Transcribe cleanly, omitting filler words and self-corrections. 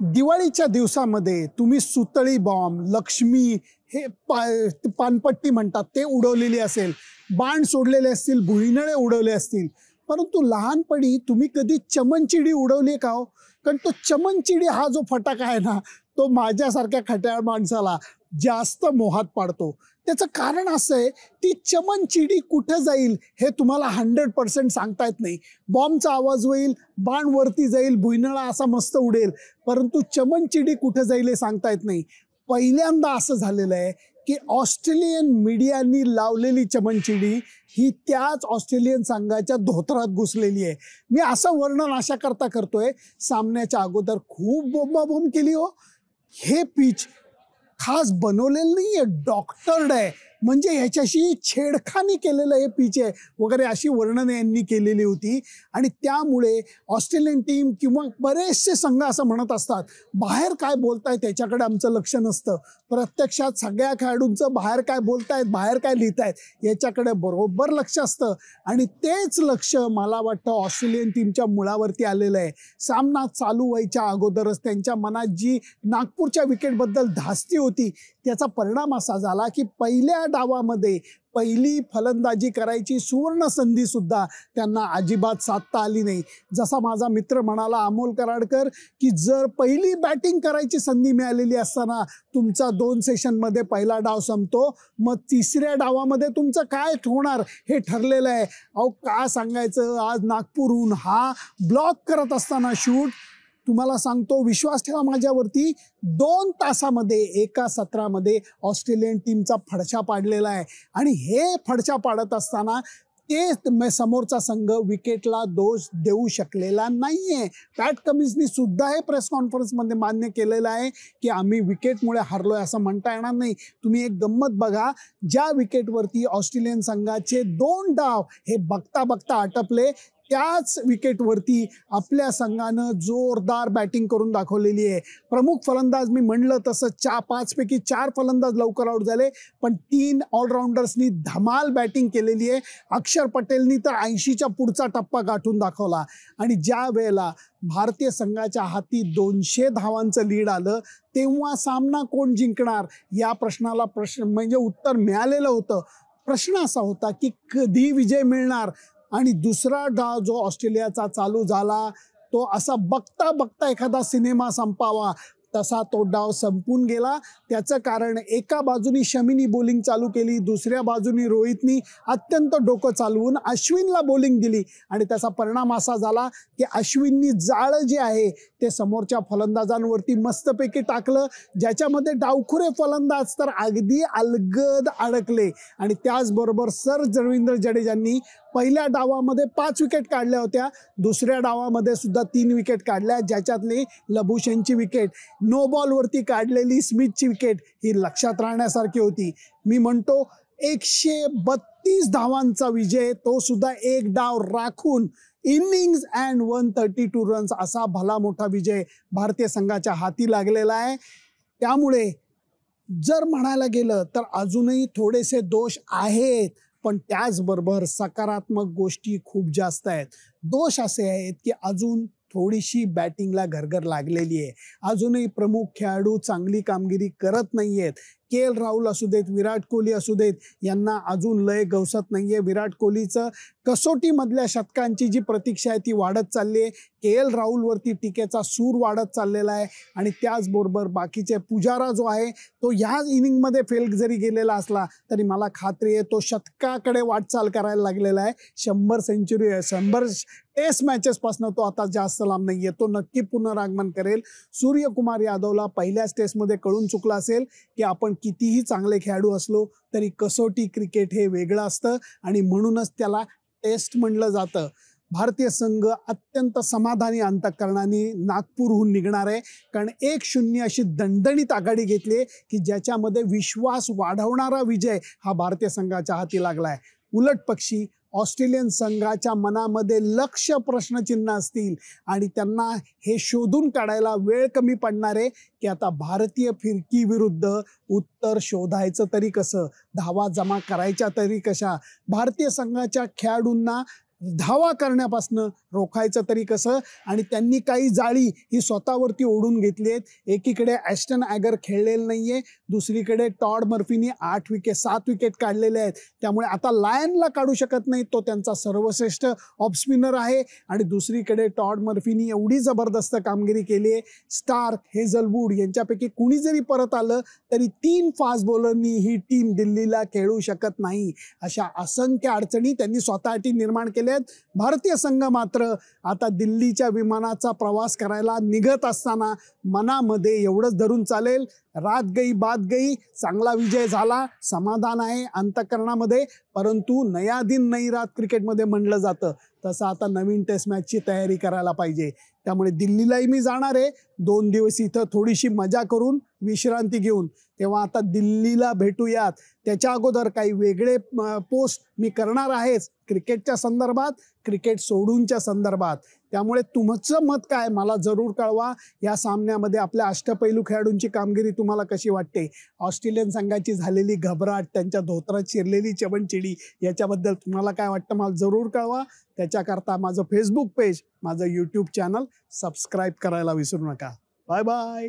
दिवाळीच्या दिवसामध्ये तुम्ही सुतळी बॉम्ब, लक्ष्मी हे पानपट्टी म्हणतात ते उडवलेली असेल, बाण सोडलेले असतील, भुईनळे उडवले असतील, परंतु लहानपणी तुम्ही कधी चमनचिडी उडवली का हो? कारण तो चमनचिडी हा जो फटाका आहे ना, तो माझ्यासारख्या खट्याळ माणसाला जास्त मोहात पाडतो. त्याचं कारण असं आहे, ती चमनचिडी कुठं जाईल हे तुम्हाला 100% सांगता येत नाही. बॉम्बचा आवाज होईल, बाण वरती जाईल, भुईनळा असा मस्त उडेल, परंतु चमनचिडी कुठं जाईल हे सांगता येत नाही. पहिल्यांदा असं झालेलं आहे की ऑस्ट्रेलियन मीडियानी लावलेली चमनचिडी ही त्याच ऑस्ट्रेलियन संघाच्या धोत्रात घुसलेली आहे. मी असं वर्णन अशा करता करतोय, सामन्याच्या अगोदर खूप बोंबाबोंब केली हो. हे पिच खास बनवलेलं नाहीये, डॉक्टर्ड आहे, म्हणजे ह्याच्याशी छेडखानी केलेलं हे पिच आहे वगैरे अशी वर्णने यांनी केलेली होती. आणि त्यामुळे ऑस्ट्रेलियन टीम किंवा बरेचसे संघ असं म्हणत असतात, बाहेर काय बोलतायत त्याच्याकडे आमचं लक्ष नसतं. प्रत्यक्षात सगळ्या खेळाडूंचं बाहेर काय बोलतायत, बाहेर काय लिहितायत याच्याकडे बरोबर लक्ष असतं. आणि तेच लक्ष मला वाटतं ऑस्ट्रेलियन टीमच्या मुळावरती आलेलं आहे. सामना चालू व्हायच्या अगोदरच त्यांच्या मनात जी नागपूरच्या विकेटबद्दल धास्ती होती त्याचा परिणाम असा झाला की पहिल्या डावामध्ये पहिली फलंदाजी करायची सुवर्ण संधी सुद्धा त्यांना अजिबात साधता आली नाही. जसा माझा मित्र म्हणाला अमोल कराडकर की जर पहिली बॅटिंग करायची संधी मिळालेली असताना तुमचा 2 सेशनमध्ये पहिला डाव संपतो, मग तिसऱ्या डावामध्ये तुमचं काय होणार हे ठरलेलं आहे. अहो का सांगायचं, आज नागपूरहून हा ब्लॉक करत असताना शूट तुम्हाला सांगतो, विश्वास ठेवा माझ्यावरती, 2 तासामध्ये एका सत्रामध्ये ऑस्ट्रेलियन टीमचा फडशा पाडलेला आहे. आणि हे फडशा पाडत असताना ते समोरचा संघ विकेटला दोष देऊ शकलेला नाहीये. पॅट कमिन्सनी सुद्धा हे प्रेस कॉन्फरन्समध्ये मान्य केलेलं आहे की आम्ही विकेटमुळे हारलोय असं म्हणता येणार नाही. तुम्ही एक गंमत बघा, ज्या विकेटवरती ऑस्ट्रेलियन संघाचे 2 डाव हे बघता बघता आटपले, त्याच विकेटवरती आपल्या संघानं जोरदार बॅटिंग करून दाखवलेली आहे. प्रमुख फलंदाज मी म्हणलं तसं 5 पैकी 4 फलंदाज लवकर आउट झाले, पण 3 ऑलराऊंडर्सनी धमाल बॅटिंग केलेली आहे. अक्षर पटेलनी तर 80च्या पुढचा टप्पा गाठून दाखवला. आणि ज्या वेळेला भारतीय संघाच्या हाती 200 धावांचं लीड आलं तेव्हा सामना कोण जिंकणार या प्रश्नाला म्हणजे उत्तर मिळालेलं होतं. प्रश्न असा होता की कधी विजय मिळणार. आणि दुसरा डाव जो ऑस्ट्रेलियाचा चालू झाला तो असा बघता बघता एखादा सिनेमा संपावा तसा तो डाव संपून गेला. त्याचं कारण एका बाजूनी शमीनी बॉलिंग चालू केली, दुसऱ्या बाजूनी रोहितनी अत्यंत डोकं चालवून अश्विनला बॉलिंग दिली. आणि त्याचा परिणाम असा झाला की अश्विननी जाळं जे आहे ते समोरच्या फलंदाजांवरती मस्तपैकी टाकलं, ज्याच्यामध्ये डावखुरे फलंदाज तर अगदी अलगद अडकले. आणि त्याचबरोबर सर रवींद्र जडेजांनी पहिल्या डावामध्ये 5 विकेट काढल्या होत्या, दुसऱ्या डावामध्ये सुद्धा 3 विकेट काढल्या, ज्याच्यातली लबुशेनची विकेट, नो बॉलवरती काढलेली स्मिथची विकेट ही लक्षात राहण्यासारखी होती. मी म्हणतो 132 धावांचा विजय, तो सुद्धा एक डाव राखून, इनिंग्स अँड 132 रन्स असा भला मोठा विजय भारतीय संघाच्या हाती लागलेला आहे. त्यामुळे जर म्हणायला गेलं तर अजूनही थोडेसे दोष आहेत, पण त्याचबरोबर सकारात्मक गोष्टी खूप जास्त आहेत. दोष असे आहेत की अजून थोडीशी बॅटिंगला घरघर लागलेली आहे. अजूनही प्रमुख खेळाडू चांगली कामगिरी करत नाही आहेत. के.एल. राहुल असू देत, विराट कोहली असू देत, यांना अजून लय गवसत नाही आहे. विराट कोहलीचं कसोटीमधल्या शतकांची जी प्रतीक्षा आहे ती वाढत चालली आहे. के.एल. राहुलवरती टीकेचा सूर वाढत चाललेला आहे. आणि त्याचबरोबर बाकीचे पुजारा जो आहे तो ह्या इनिंगमध्ये फेल जरी गेलेला असला तरी मला खात्री आहे तो शतकाकडे वाटचाल करायला लागलेला आहे. 100 सेंचुरी 100 टेस्ट मॅचेसपासून तो आता जास्त लांब नाही आहे. तो नक्की पुनरागमन करेल. सूर्यकुमार यादवला पहिल्याच टेस्टमध्ये कळून चुकलं असेल की आपण कितीही चांगले खेळाडू असलो तरी कसोटी क्रिकेट हे वेगळं असतं आणि म्हणूनच त्याला टेस्ट म्हणलं जातं. भारतीय संघ अत्यंत समाधानी अंतःकरणाने नागपूरहून निघणार आहे, कारण 1-0 अशी दणदणीत आघाडी घेतली आहे की ज्याच्यामध्ये विश्वास वाढवणारा विजय हा भारतीय संघाच्या हाती लागला आहे. उलट पक्षी ऑस्ट्रेलियन संघाच्या मनामध्ये लक्ष प्रश्नचिन्ह असतील आणि त्यांना हे शोधून काढायला वेळ कमी पडणार आहे की आता भारतीय फिरकी विरुद्ध उत्तर शोधायचं तरी कसं, धावा जमा करायच्या तरी कशा. भारतीय संघाच्या खेळाडूंना धावा करण्यापासून रोखायचं तरी कसं. आणि त्यांनी काही जाळी ही स्वतःवरती ओढून घेतली आहेत. एकीकडे ॲस्टन ॲगर खेळलेलं नाहीये, दुसरीकडे टॉड मर्फीनी 7 विकेट काढलेले आहेत. त्यामुळे आता लायनला काढू शकत नाही, तो त्यांचा सर्वश्रेष्ठ ऑफ स्पिनर आहे. आणि दुसरीकडे टॉड मर्फीनी एवढी जबरदस्त कामगिरी केली आहे. स्टार्क, हेझलवूड यांच्यापैकी कुणी जरी परत आलं तरी 3 फास्ट बॉलरनी ही टीम दिल्लीला खेळू शकत नाही. अशा असंख्य अडचणी त्यांनी स्वतःसाठी निर्माण केल्या. भारतीय संघ मात्र आता दिल्लीच्या विमानाचा प्रवास करायला निघत असताना मनामध्ये एवढंच धरून चालेल, रात गई बात गई, चांगला विजय झाला, समाधान आहे अंतःकरणामध्ये. परंतु नया दिन नई रात क्रिकेटमध्ये म्हणलं जातं तसं आता नवीन टेस्ट मॅचची तयारी करायला पाहिजे. त्यामुळे दिल्लीलाही मी जाणार आहे. 2 दिवस इथं थोडीशी मजा करून विश्रांती घेऊन, तेव्हा आता दिल्लीला भेटूयात. त्याच्या अगोदर काही वेगळे पोस्ट मी करणार आहेच क्रिकेटच्या संदर्भात, क्रिकेट सोडूनच्या संदर्भात. त्यामुळे तुमचं मत काय मला जरूर कळवा. या सामन्यामध्ये आपल्या अष्टपैलू खेळाडूंची कामगिरी तुम्हाला कशी वाटते? ऑस्ट्रेलियन संघाची झालेली घबराट, त्यांच्या धोत्रात शिरलेली चवणचिडी, याच्याबद्दल तुम्हाला काय वाटतं मला जरूर कळवा. त्याच्याकरता माझं फेसबुक पेज, माझं यूट्यूब चॅनल सबस्क्राईब करायला विसरू नका. Bye bye.